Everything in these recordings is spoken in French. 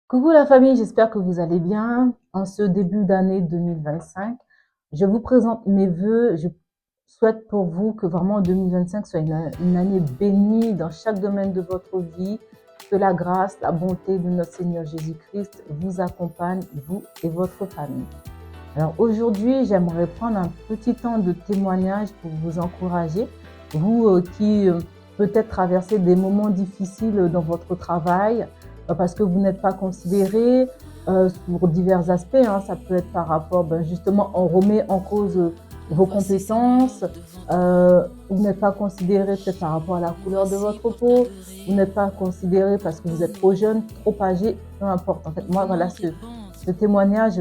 Coucou la famille, j'espère que vous allez bien. En ce début d'année 2025, je vous présente mes vœux. Je souhaite pour vous que vraiment 2025 soit une année bénie dans chaque domaine de votre vie. Que la grâce, la bonté de notre Seigneur Jésus-Christ vous accompagne, vous et votre famille. Alors aujourd'hui, j'aimerais prendre un petit temps de témoignage pour vous encourager, vous qui peut-être traversez des moments difficiles dans votre travail, parce que vous n'êtes pas considéré pour divers aspects, hein. Ça peut être par rapport, justement, on remet en cause vos compétences, vous n'êtes pas considéré peut-être par rapport à la couleur de votre peau, vous n'êtes pas considéré parce que vous êtes trop jeune, trop âgé, peu importe. En fait, moi, voilà ce témoignage,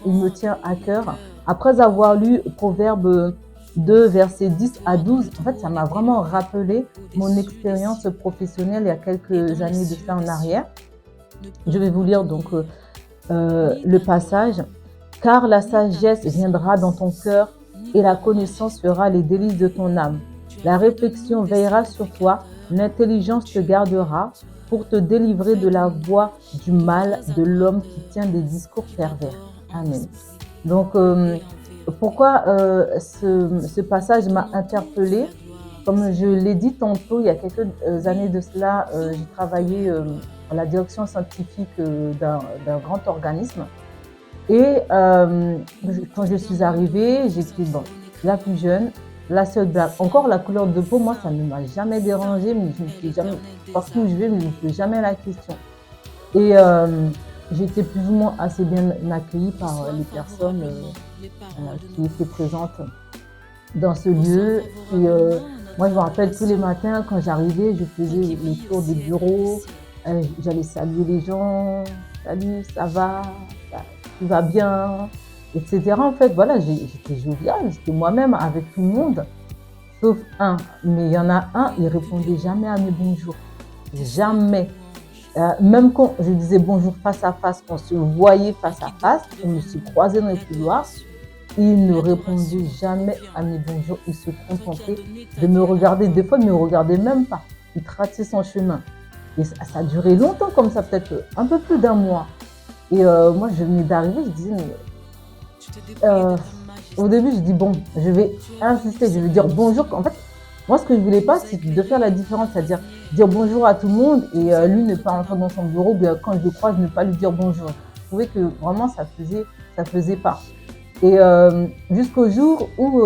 il me tient à cœur. Après avoir lu Proverbe 2, versets 10 à 12, en fait, ça m'a vraiment rappelé mon expérience professionnelle il y a quelques années de ça en arrière. Je vais vous lire donc le passage. « Car la sagesse viendra dans ton cœur et la connaissance fera les délices de ton âme. La réflexion veillera sur toi, l'intelligence te gardera pour te délivrer de la voie du mal de l'homme qui tient des discours pervers. » Amen. Donc, pourquoi ce passage m'a interpellée? Comme je l'ai dit tantôt, il y a quelques années de cela, j'ai travaillé à la direction scientifique d'un grand organisme. Et quand je suis arrivée, j'étais la plus jeune, la seule blanche. Encore la couleur de peau, moi, ça ne m'a jamais dérangée, mais je ne me suis jamais, partout où je vais, mais je ne me pose jamais la question. Et j'ai été plus ou moins assez bien accueillie par les personnes qui étaient présentes dans ce lieu. Et moi, je me rappelle tous les matins, quand j'arrivais, je faisais le tour des bureaux, j'allais saluer les gens, salut, ça va, tu vas bien, etc. En fait, voilà, j'étais joviale, j'étais moi-même avec tout le monde, sauf un. Mais il y en a un, il répondait jamais à mes bonjours. Jamais. Même quand je disais bonjour face à face, on se voyait face à face, on me se croisait dans les couloirs, il ne répondait jamais à mes bonjours. Il se contentait de me regarder. Des fois, il ne me regardait même pas. Il traçait son chemin. Et ça a duré longtemps comme ça, peut-être un peu plus d'un mois. Et moi, je venais d'arriver, je disais, mais au début, je dis, bon, je vais insister, je vais dire bonjour. En fait, moi, ce que je voulais pas, c'est de faire la différence, c'est-à-dire dire bonjour à tout le monde et lui ne pas entrer dans son bureau, bien quand je le croise, ne pas lui dire bonjour. Je trouvais que vraiment, ça faisait pas. Et jusqu'au jour où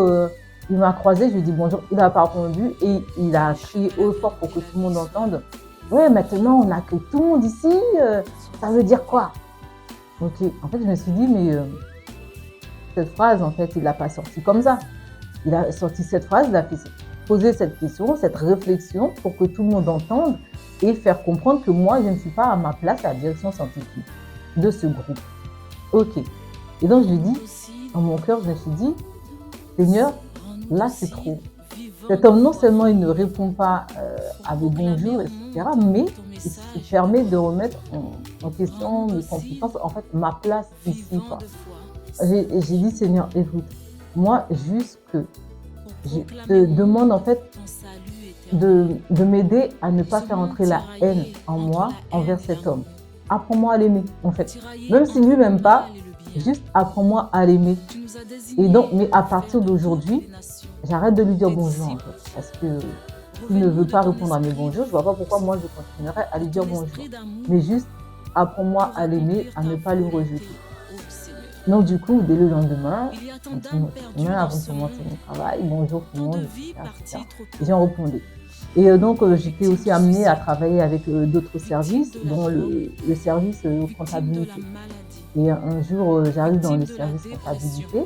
il m'a croisé, je lui ai dit bonjour, il n'a pas répondu et il a crié haut et fort pour que tout le monde entende. Ouais, maintenant on accueille tout le monde ici, ça veut dire quoi? Ok, en fait je me suis dit, mais cette phrase, en fait, il l'a pas sortie comme ça. Il a sorti cette phrase, il a fait poser cette question, cette réflexion pour que tout le monde entende et faire comprendre que moi, je ne suis pas à ma place à la direction scientifique de ce groupe. Ok. Et donc je lui dis, dans mon cœur, je me suis dit, Seigneur, là c'est trop. Cet homme, non seulement il ne répond pas à mes bonjours, etc., mais il se permet de remettre en question mes compétences, en fait, ma place ici, quoi. J'ai dit, Seigneur, écoute, moi, juste que je te demande, en fait, de m'aider à ne pas faire entrer la haine en moi envers cet homme. Apprends-moi à l'aimer, en fait. Même s'il ne lui m'aime pas, juste apprends-moi à l'aimer. Et donc, mais à partir d'aujourd'hui, j'arrête de lui dire bonjour, en fait. Parce que s'il ne veut pas répondre à mes bonjours, je ne vois pas pourquoi moi je continuerai à lui dire bonjour. Mais juste, apprends-moi à l'aimer, à ne pas le rejeter. Donc du coup, dès le lendemain, avant de commencer mon travail, bonjour tout le monde, etc. Et j'en répondais. Et donc, j'étais aussi amenée à travailler avec d'autres services, dont le service comptabilité. Et un jour, j'arrive dans le service comptabilité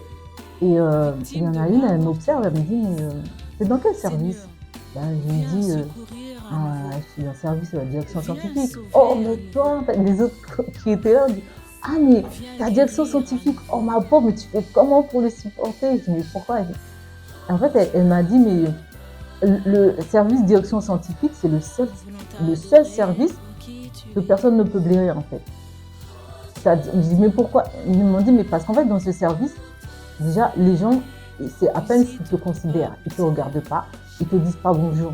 et il y en a une, elle m'observe, elle me dit, mais c'est dans quel service? Je lui dis, je suis dans le service de la direction scientifique. Oh, mais toi, les autres qui étaient là, disent, ah, mais ta direction scientifique, oh ma pauvre, mais tu fais comment pour le supporter? Je dis, mais pourquoi? En fait, elle m'a dit, mais le service direction scientifique, c'est le seul service que personne ne peut blairer, en fait. Je dis, mais pourquoi? Ils m'ont dit, mais parce qu'en fait, dans ce service, déjà, les gens, c'est à peine s'ils te considèrent, ils ne te regardent pas, ils ne te disent pas bonjour.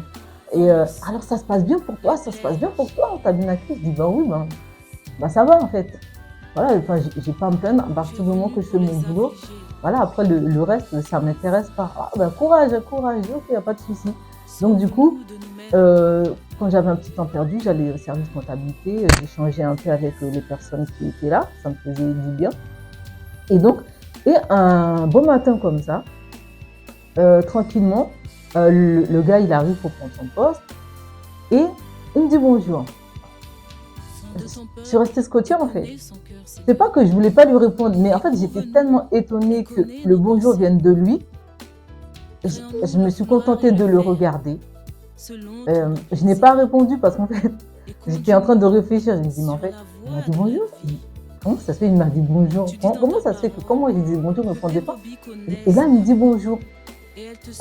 Et alors, ça se passe bien pour toi, ça se passe bien pour toi, on t'a bien accueilli. Je dis, oui, bah ça va en fait. Voilà, enfin, j'ai pas à me plaindre à partir du moment que je fais mon boulot. Voilà, après le reste, ça m'intéresse pas. Ah, ben, courage, courage, ok, y a pas de souci. Donc du coup, quand j'avais un petit temps perdu, j'allais au service comptabilité, j'échangeais un peu avec les personnes qui étaient là, ça me faisait du bien. Et donc, et un beau matin comme ça, tranquillement, le gars il arrive pour prendre son poste et il me dit bonjour. Je suis restée scotchée en fait. C'est pas que je voulais pas lui répondre, mais en fait j'étais tellement étonnée que le bonjour vienne de lui. Je me suis contentée de le regarder. Je n'ai pas répondu parce qu'en fait j'étais en train de réfléchir. Je me dis mais en fait il m'a dit bonjour. Comment ça se fait il m'a dit bonjour? Comment ça se fait que quand moi je disais bonjour il ne répondait pas? Et là il me dit bonjour.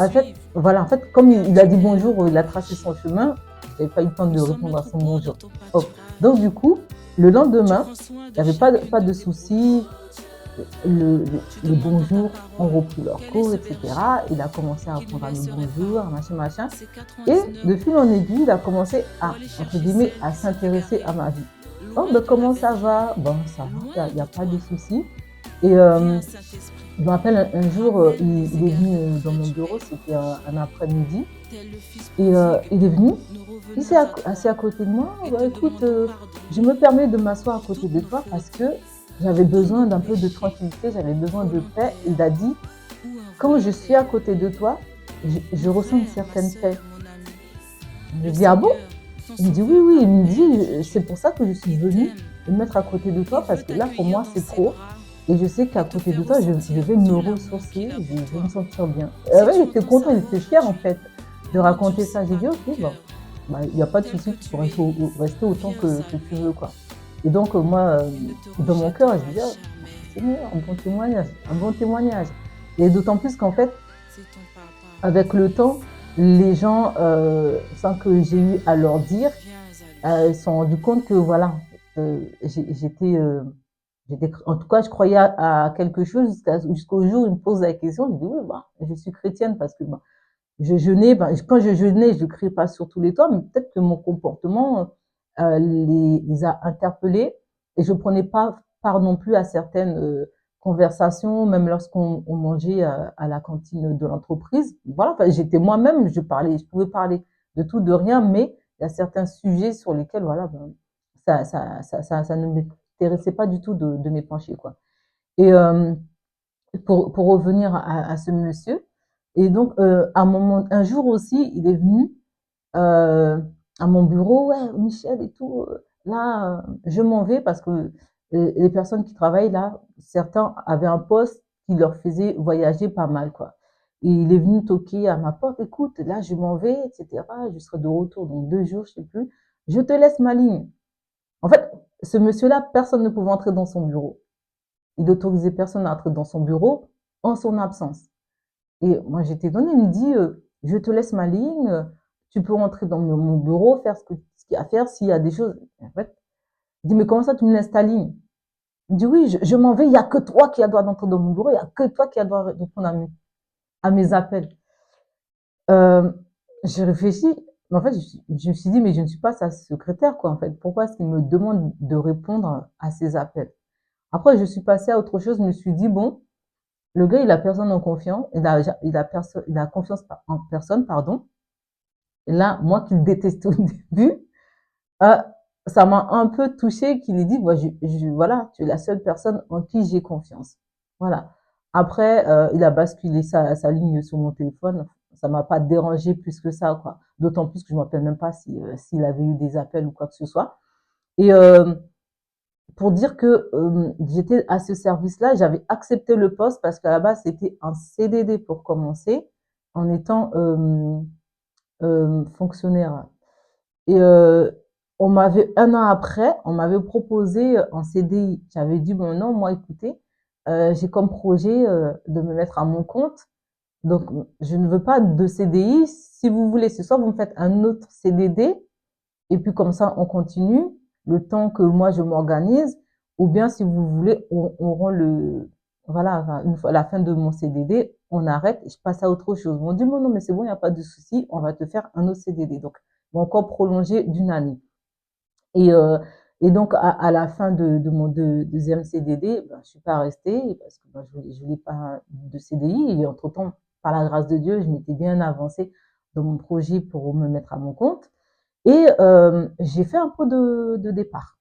En fait, voilà, en fait, comme il a dit bonjour, il a tracé son chemin, j'avais pas eu le temps de répondre à son bonjour. Oh. Donc, du coup, le lendemain, il n'y avait pas de souci. Le bonjour ont repris leur cours, etc. Il a commencé à répondre à nos bonjours, machin, machin. Et de fil en aiguille, il a commencé à, entre guillemets, à s'intéresser à ma vie. Oh, ben comment ça va? Bon, ça va, il n'y a pas de souci. Et je me rappelle un jour, il est venu dans mon bureau, c'était un après-midi, et il est venu, il s'est assis à côté de moi. Bah, écoute, je me permets de m'asseoir à côté de toi parce que j'avais besoin d'un peu de tranquillité, j'avais besoin de paix. Il a dit, quand je suis à côté de toi, je ressens une certaine paix. Je dis, ah bon? Il me dit, oui, oui, il me dit, c'est pour ça que je suis venue me mettre à côté de toi parce que là, pour moi, c'est trop. Et je sais qu'à côté de toi, je vais me ressourcer, je vais me sentir bien. Ouais, il était content, il était fier en fait de raconter ça. J'ai dit, ok, bon, bah, il n'y a pas de souci, tu peux rester autant que tu veux, quoi. Et donc, moi, dans mon cœur, je dis, oh, c'est un bon témoignage, un bon témoignage. Et d'autant plus qu'en fait, avec le temps, les gens, sans que j'ai eu à leur dire, se sont rendus compte que voilà, j'étais, en tout cas, je croyais à quelque chose jusqu'au jour où il me pose la question. Je dis oui, bah, je suis chrétienne parce que bah, je jeûnais. Bah, quand je jeûnais, je ne criais pas sur tous les toits, mais peut-être que mon comportement les a interpellés et je ne prenais pas part non plus à certaines conversations, même lorsqu'on mangeait à la cantine de l'entreprise. Voilà, enfin, j'étais moi-même, je pouvais parler de tout, de rien, mais il y a certains sujets sur lesquels voilà, ben, ça ne m'intéressait pas du tout de m'épancher, quoi. Et pour revenir à ce monsieur, et donc un jour aussi, il est venu à mon bureau, ouais, Michel et tout, là, je m'en vais parce que les personnes qui travaillent là, certains avaient un poste qui leur faisait voyager pas mal, quoi. Et il est venu toquer à ma porte, écoute, là, je m'en vais, etc. Je serai de retour dans 2 jours, je sais plus. Je te laisse ma ligne. En fait, ce monsieur-là, personne ne pouvait entrer dans son bureau. Il autorisait personne à entrer dans son bureau en son absence. Et moi, j'étais étonnée. Il me dit, je te laisse ma ligne, tu peux rentrer dans mon bureau, faire ce qu'il y a à faire, s'il y a des choses. En fait, il dit, mais comment ça, tu me laisses ta ligne? Il me dit, oui, je m'en vais, il n'y a que toi qui as droit d'entrer dans mon bureau, il n'y a que toi qui as droit de répondre à mes appels. Euh, j'ai réfléchi, mais en fait, je me suis dit, mais je ne suis pas sa secrétaire, quoi, en fait. Pourquoi est-ce qu'il me demande de répondre à ses appels? Après, je suis passée à autre chose, je me suis dit, bon, le gars, il a personne en confiance, il a confiance en personne, pardon. Et là, moi qui le détestais au début, euh, ça m'a un peu touchée qu'il ait dit, voilà, tu es la seule personne en qui j'ai confiance. Voilà. Après, il a basculé sa ligne sur mon téléphone. Ça m'a pas dérangé plus que ça, quoi. D'autant plus que je ne me rappelle même pas s'il avait eu des appels ou quoi que ce soit. Et pour dire que j'étais à ce service-là, j'avais accepté le poste parce qu'à la base, c'était un CDD pour commencer en étant fonctionnaire. Et on m'avait, un an après, on m'avait proposé un CDI. J'avais dit, bon, non, moi, écoutez, j'ai comme projet de me mettre à mon compte. Donc, je ne veux pas de CDI. Si vous voulez, ce soir, vous me faites un autre CDD. Et puis, comme ça, on continue le temps que moi, je m'organise. Ou bien, si vous voulez, on rend voilà, une fois à la fin de mon CDD, on arrête et je passe à autre chose. On dit, bon, non, mais c'est bon, il n'y a pas de souci, on va te faire un autre CDD. Donc, on va encore prolonger d'1 année. Et Et donc, à la fin de mon deuxième CDD, ben, je suis pas restée parce que ben, je voulais pas de CDI. Et entre-temps, par la grâce de Dieu, je m'étais bien avancée dans mon projet pour me mettre à mon compte. Et j'ai fait un pot de départ.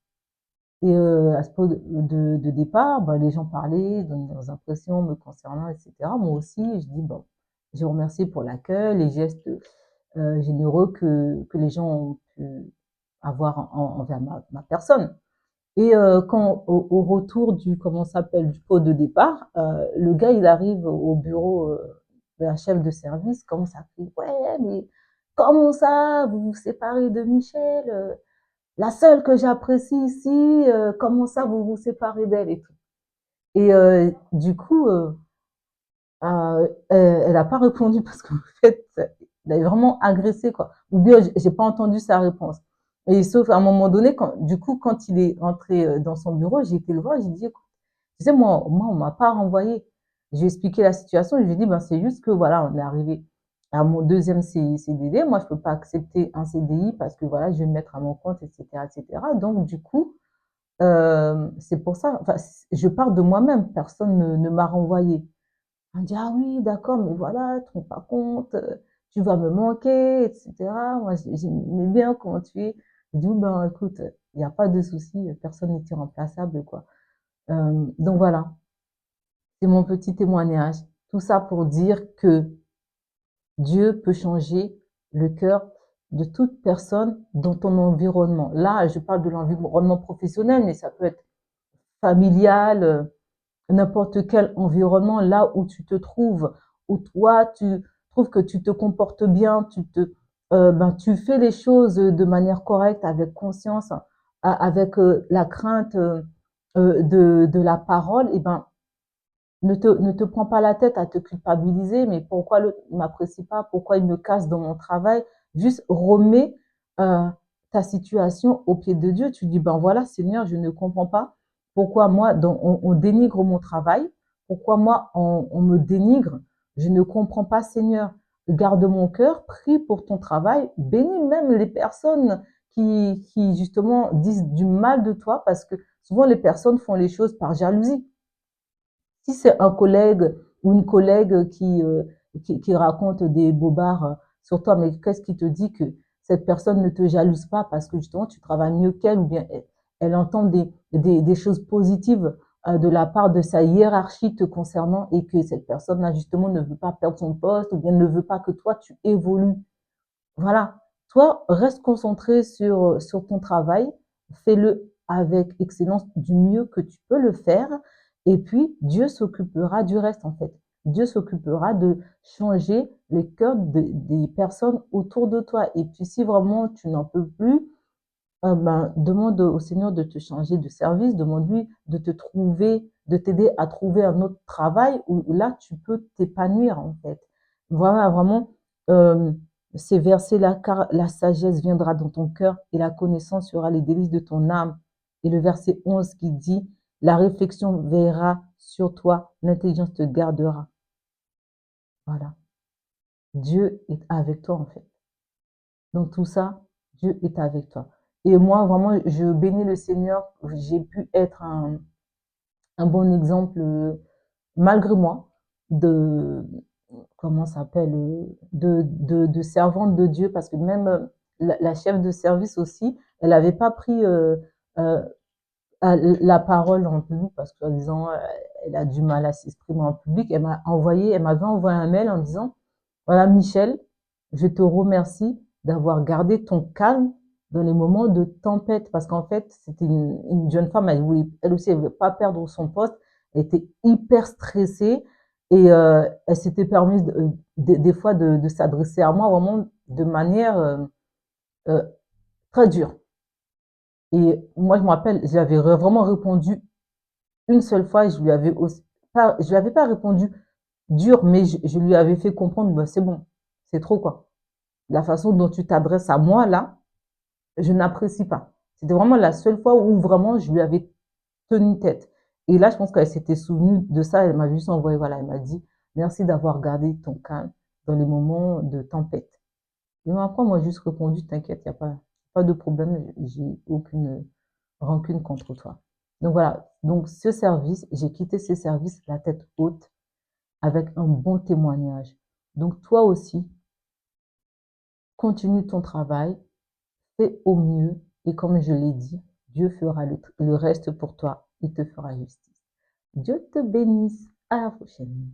Et à ce pot de départ, ben, les gens parlaient, donnaient leurs impressions me concernant, etc. Moi aussi, je dis, bon, je remercie pour l'accueil, les gestes généreux que les gens ont pu avoir envers ma personne. Et quand au retour du comment ça s'appelle du pot de départ, le gars il arrive au bureau de la chef de service, commence à crier ouais mais comment ça vous vous séparez de Michel, la seule que j'apprécie ici, comment ça vous vous séparez d'elle et tout. Et du coup elle a pas répondu parce qu'en fait, elle est vraiment agressée, quoi. Ou bien, j'ai pas entendu sa réponse. Et sauf à un moment donné, du coup, quand il est entré dans son bureau, j'ai été le voir, j'ai dit, écoute, tu sais, moi, on m'a pas renvoyé. J'ai expliqué la situation, je lui ai dit, ben, c'est juste que, voilà, on est arrivé à mon deuxième CDD. Moi, je peux pas accepter un CDI parce que, voilà, je vais me mettre à mon compte, etc., etc. Donc, du coup, c'est pour ça, enfin, je parle de moi-même, personne ne m'a renvoyé. On dit, ah oui, d'accord, mais voilà, tu ne te rends pas compte, tu vas me manquer, etc. Moi, j'aimais bien comment tu es. Je dis, ben, écoute, il n'y a pas de souci, personne n'est irremplaçable, quoi. Donc voilà, c'est mon petit témoignage. Tout ça pour dire que Dieu peut changer le cœur de toute personne dans ton environnement. Là, je parle de l'environnement professionnel, mais ça peut être familial, n'importe quel environnement, là où tu te trouves, où toi, tu trouves que tu te comportes bien, ben, tu fais les choses de manière correcte, avec conscience, avec la crainte de la parole, et ben, ne te prends pas la tête à te culpabiliser, mais pourquoi l'autre ne m'apprécie pas, pourquoi il me casse dans mon travail, juste remets euh, ta situation au pied de Dieu. Tu dis, ben voilà, Seigneur, je ne comprends pas pourquoi moi, on dénigre mon travail, pourquoi moi, on me dénigre, je ne comprends pas, Seigneur. Garde mon cœur, prie pour ton travail, bénis même les personnes qui justement disent du mal de toi, parce que souvent les personnes font les choses par jalousie. Si c'est un collègue ou une collègue qui raconte des bobards sur toi, mais qu'est-ce qui te dit que cette personne ne te jalouse pas parce que justement tu travailles mieux qu'elle ou bien elle entend des choses positives de la part de sa hiérarchie te concernant et que cette personne-là justement ne veut pas perdre son poste ou bien ne veut pas que toi tu évolues. Voilà. Toi, reste concentré sur ton travail, fais-le avec excellence du mieux que tu peux le faire, et puis Dieu s'occupera du reste en fait. Dieu s'occupera de changer les cœurs des personnes autour de toi. Et puis si vraiment tu n'en peux plus, ben, demande au Seigneur de te changer de service, demande-lui de te trouver, de t'aider à trouver un autre travail où là tu peux t'épanouir en fait. Voilà vraiment ces versets-là, car la sagesse viendra dans ton cœur et la connaissance sera les délices de ton âme. Et le verset 11 qui dit, la réflexion veillera sur toi, l'intelligence te gardera. Voilà. Dieu est avec toi en fait. Dans tout ça, Dieu est avec toi. Et moi, vraiment, je bénis le Seigneur. J'ai pu être un bon exemple, malgré moi, de, comment ça s'appelle, de servante de Dieu, parce que même la chef de service aussi, elle n'avait pas pris euh, la parole en public parce que, disant, elle a du mal à s'exprimer en public. Elle m'avait envoyé un mail en disant, voilà, Michel, je te remercie d'avoir gardé ton calme dans les moments de tempête, parce qu'en fait, c'était une jeune femme, elle aussi, elle voulait pas perdre son poste, elle était hyper stressée et elle s'était permise des fois de s'adresser à moi vraiment de manière euh, très dure. Et moi, je me rappelle, j'avais vraiment répondu une seule fois, je lui avais aussi, pas, je lui avais pas répondu dur, mais je lui avais fait comprendre, bah, c'est bon, c'est trop quoi. La façon dont tu t'adresses à moi là, je n'apprécie pas. C'était vraiment la seule fois où vraiment je lui avais tenu tête. Et là, je pense qu'elle s'était souvenue de ça, elle m'a juste envoyé, voilà, elle m'a dit, merci d'avoir gardé ton calme dans les moments de tempête. Et après, moi, j'ai juste répondu, t'inquiète, il n'y a pas de problème, j'ai aucune, rancune contre toi. Donc voilà, donc ce service, j'ai quitté ce service la tête haute avec un bon témoignage. Donc toi aussi, continue ton travail, fais au mieux et comme je l'ai dit, Dieu fera le reste pour toi, il te fera justice. Dieu te bénisse. À la prochaine.